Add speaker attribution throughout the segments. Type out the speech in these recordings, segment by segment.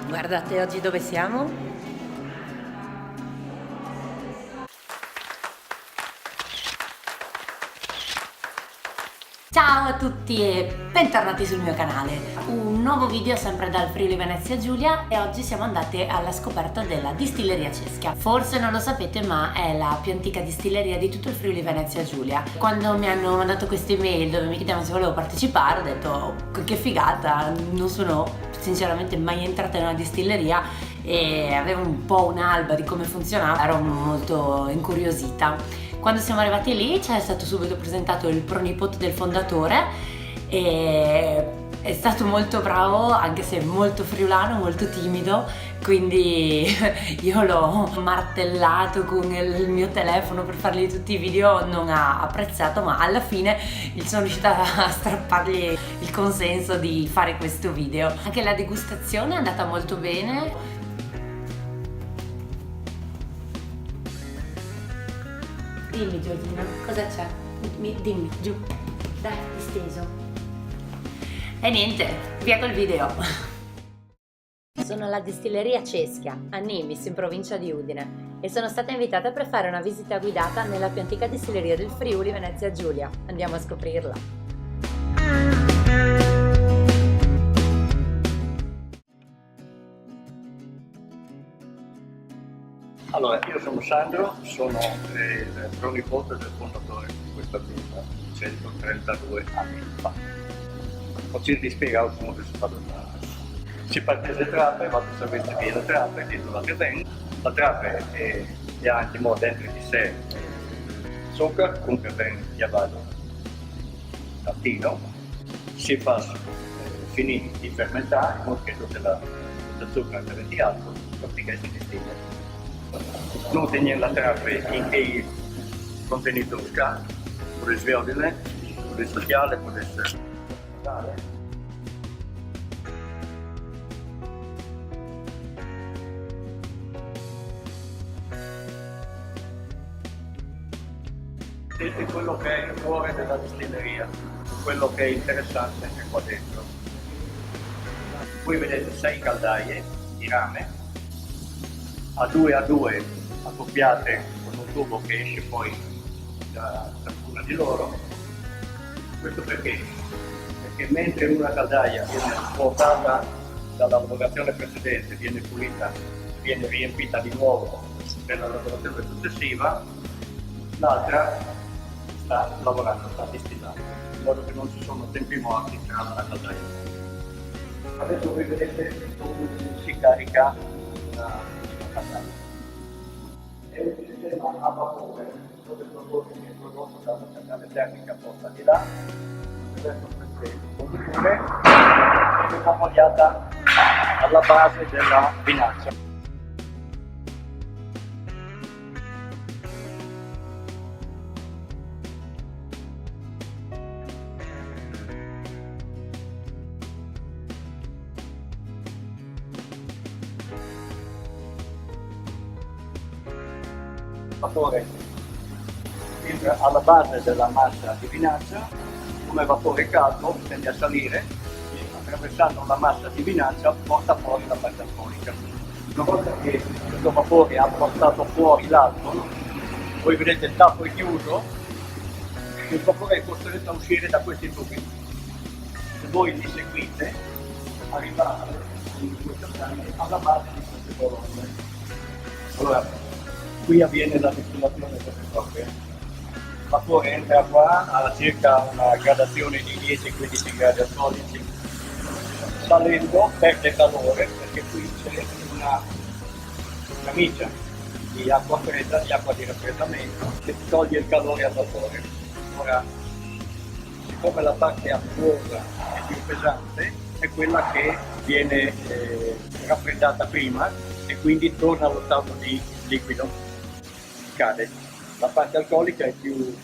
Speaker 1: Guardate oggi dove siamo? Ciao a tutti e bentornati sul mio canale. Un nuovo video sempre dal Friuli Venezia Giulia e oggi siamo andate alla scoperta della distilleria Ceschia. Forse non lo sapete, ma è la più antica distilleria di tutto il Friuli Venezia Giulia. Quando mi hanno mandato queste email dove mi chiedevano se volevo partecipare, ho detto "Oh, che figata, non sono sinceramente mai entrata in una distilleria e avevo un po' un'alba di come funzionava, ero molto incuriosita. Quando siamo arrivati lì ci è stato subito presentato il pronipote del fondatore e è stato molto bravo, anche se molto friulano, molto timido, quindi io l'ho martellato con il mio telefono per fargli tutti i video, non ha apprezzato, ma alla fine sono riuscita a strappargli il consenso di fare questo video. Anche la degustazione è andata molto bene. Dimmi Giorgina, cosa c'è? Dimmi, giù, dai, disteso. E niente, via col video. Sono alla distilleria Ceschia, a Nimis, in provincia di Udine, e sono stata invitata per fare una visita guidata nella più antica distilleria del Friuli Venezia Giulia. Andiamo a scoprirla.
Speaker 2: Allora, io sono Sandro, sono il pronipote del fondatore di questa azienda 132 anni fa. Così ti spiego come si fa. Si parte dalle trappe, vado sapete via le trappe, dietro la terrena. La trappe ha anche dentro di sé zucchero, comunque ben chiavato al tino. Si fa finire di fermentare, in modo che tutto il zucchero diventi alto, così che si distilla. Non tenere la trappa in che contenuto muscale, può essere sviodile, può essere sociale, può essere sociale. Questo è quello che è il cuore della distilleria, quello che è interessante è qua dentro. Qui vedete 6 caldaie di rame, a due accoppiate con un tubo che esce poi da ciascuna di loro. Questo perché? Perché mentre una caldaia viene svuotata dalla lavorazione precedente, viene pulita, viene riempita di nuovo per la lavorazione successiva, l'altra sta lavorando, sta distillando, in modo che non ci sono tempi morti tra la caldaia. Adesso voi vedete come si carica la è un sistema a vapore dove il prodotto viene prodotto dalla centrale termica posta di là, verso queste conduzione ed è appoggiata alla base della vinaccia. Il vapore entra alla base della massa di vinaccia, come vapore caldo tende a salire e attraversando la massa di vinaccia porta fuori la parte alcolica. Una volta che questo vapore ha portato fuori l'alcol, voi vedete il tappo è chiuso, il vapore è costretto a uscire da questi tubi. Se voi li seguite, arrivate in questo caso alla base di queste colonne. Allora, qui avviene la distillazione vera e propria. Il vapore entra qua a circa una gradazione di 10-15 gradi alcolici, salendo perde calore perché qui c'è una camicia di acqua fredda, di acqua di raffreddamento, che toglie il calore al vapore. Ora, siccome la parte acquosa è più pesante, è quella che viene raffreddata prima e quindi torna allo stato di liquido. Cade. La parte alcolica è più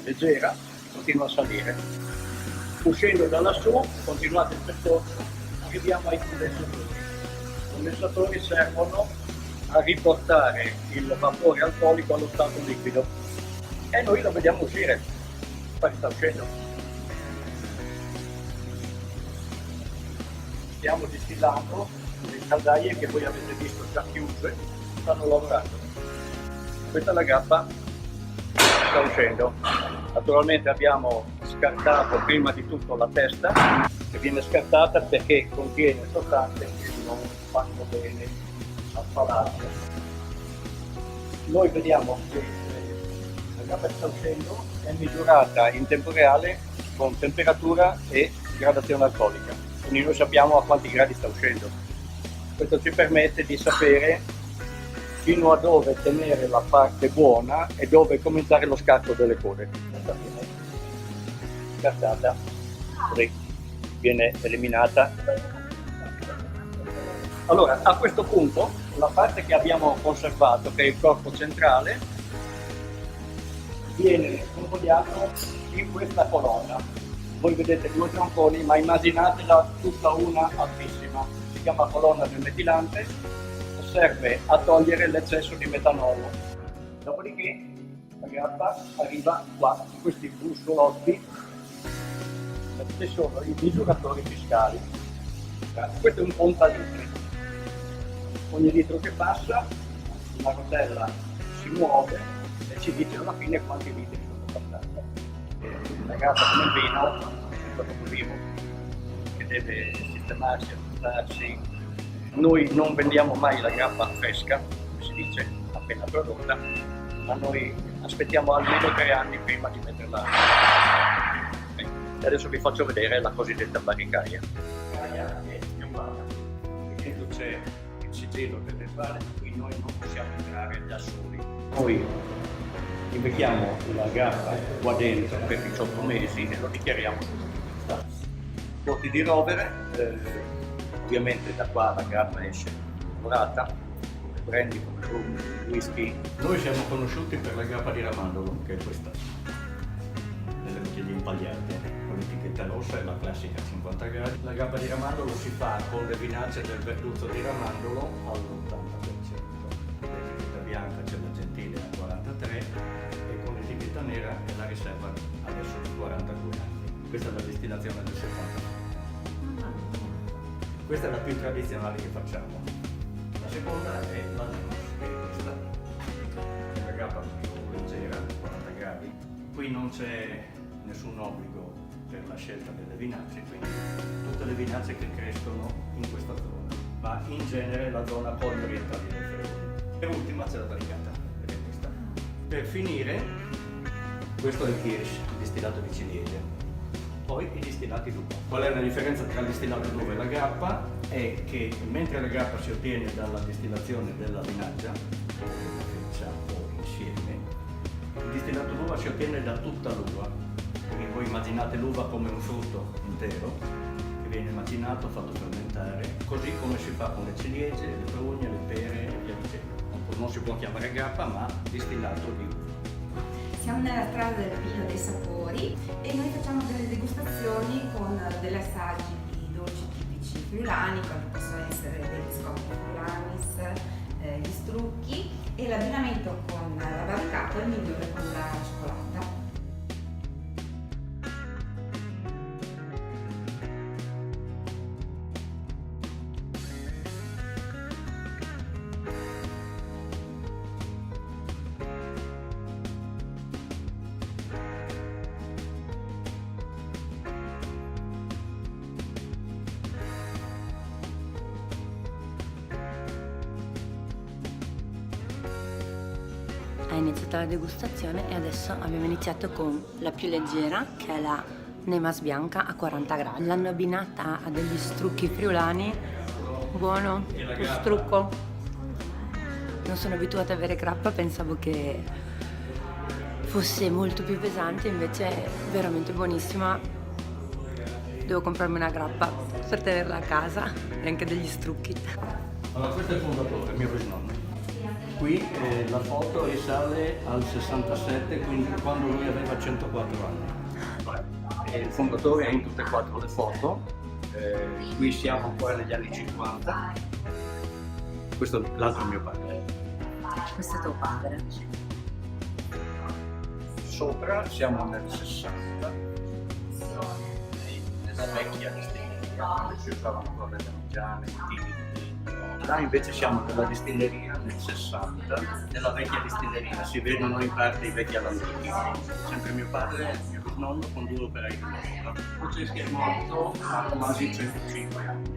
Speaker 2: leggera, continua a salire. Uscendo da lassù, continuate il percorso, arriviamo ai condensatori. I condensatori servono a riportare il vapore alcolico allo stato liquido e noi lo vediamo uscire. Poi sta uscendo. Stiamo distillando Le caldaie che voi avete visto già chiuse stanno lavorando. Questa è la grappa che sta uscendo. Naturalmente abbiamo scartato prima di tutto la testa, che viene scartata perché contiene sostanze che non fanno bene al palato. Noi vediamo che la grappa che sta uscendo è misurata in tempo reale con temperatura e gradazione alcolica, quindi noi sappiamo a quanti gradi sta uscendo. Questo ci permette di sapere fino a dove tenere la parte buona e dove cominciare lo scarto delle code. Questa viene scartata, così viene eliminata. Allora, a questo punto la parte che abbiamo conservato, che è il corpo centrale, viene convogliato in questa colonna. Voi vedete due tronconi, ma immaginatela tutta una altissima. Si chiama colonna del metilante, serve a togliere l'eccesso di metanolo. Dopodiché la grappa arriva qua, in questi bussolotti, che sono i misuratori fiscali. Questo è un contalitri. Ogni litro che passa, la rotella si muove e ci dice alla fine quanti litri sono passati. La grappa come il vino è un prodotto vivo che deve sistemarsi, aggiustarsi. Noi non vendiamo mai la grappa fresca, come si dice, appena prodotta, ma noi aspettiamo almeno 3 anni prima di metterla. E adesso vi faccio vedere la cosiddetta barricaia. La barricaia è piombata, dentro c'è il sigillo delle valle, qui noi non possiamo entrare da soli. Noi invecchiamo la grappa qua dentro per 18 mesi e lo dichiariamo tutto. Porti di rovere, ovviamente da qua la grappa esce lavorata, come brandy, come rum, whisky. Noi siamo conosciuti per la grappa di Ramandolo, che è questa, delle bottiglie impagliate, con l'etichetta rossa e la classica 50 gradi. La grappa di Ramandolo si fa con le vinacce del Verduzzo di Ramandolo all'80%. L'etichetta bianca c'è la Gentile a 43 e con l'etichetta nera è la riserva adesso di 42 anni. Questa è la destillazione del 70. Questa è la più tradizionale che facciamo. La seconda è la Nemos, che è questa. È la grappa più leggera, 40 gradi. Qui non c'è nessun obbligo per la scelta delle vinacce, quindi tutte le vinacce che crescono in questa zona, ma in genere la zona poi orientale del Friuli. Per ultima c'è la barricata, che è questa. Per finire, questo è il Kirsch, il distillato di ciliegia. Poi i distillati d'uva. Qual è la differenza tra il distillato d'uva e la grappa? È che mentre la grappa si ottiene dalla distillazione della vinaggia, o insieme, il distillato d'uva si ottiene da tutta l'uva. Quindi voi immaginate l'uva come un frutto intero che viene macinato, fatto fermentare, così come si fa con le ciliegie, le prugne, le pere e via dicendo. Non si può chiamare grappa, ma distillato di uva.
Speaker 3: Siamo nella strada del vino dei sapori e noi facciamo delle degustazioni con degli assaggi di dolci tipici friulani, quali possono essere dei biscotti friulanis, gli strucchi, e l'abbinamento con la barricata è il migliore con la cioccolata.
Speaker 1: È iniziata la degustazione e adesso abbiamo iniziato con la più leggera, che è la Nemas bianca a 40 gradi. L'hanno abbinata a degli strucchi friulani, buono, lo strucco. Non sono abituata a bere grappa, pensavo che fosse molto più pesante, invece è veramente buonissima. Devo comprarmi una grappa per tenerla a casa e anche degli strucchi.
Speaker 2: Allora, questo è il fondatore, il mio bisnonno. Qui la foto risale al 67, quindi quando lui aveva 104 anni. Il fondatore è in tutte e 4 le foto. Qui siamo ancora negli anni 50. Questo è l'altro mio padre.
Speaker 1: Questo è tuo padre?
Speaker 2: Sopra siamo nel 60, nella vecchia distilleria, quando si usavano ancora le parmigiane, i tini, Là invece siamo nella distilleria del 60, nella vecchia distilleria, si vedono in parte i vecchi alambichi. Sempre mio padre, mio bisnonno con 2 operai di lavoro. Francesca è morto ha quasi 105 anni.